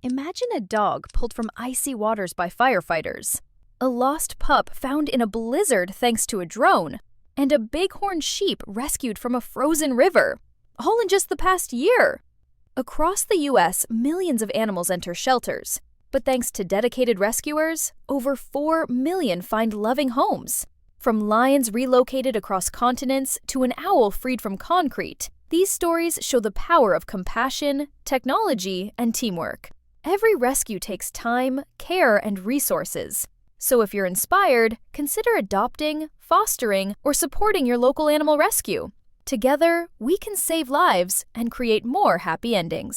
Imagine a dog pulled from icy waters by firefighters, a lost pup found in a blizzard thanks to a drone, and a bighorn sheep rescued from a frozen river, all in just the past year. Across the U.S., millions of animals enter shelters, but thanks to dedicated rescuers, over 4 million find loving homes. From lions relocated across continents to an owl freed from concrete, these stories show the power of compassion, technology, and teamwork. Every rescue takes time, care, and resources. So if you're inspired, consider adopting, fostering, or supporting your local animal rescue. Together, we can save lives and create more happy endings.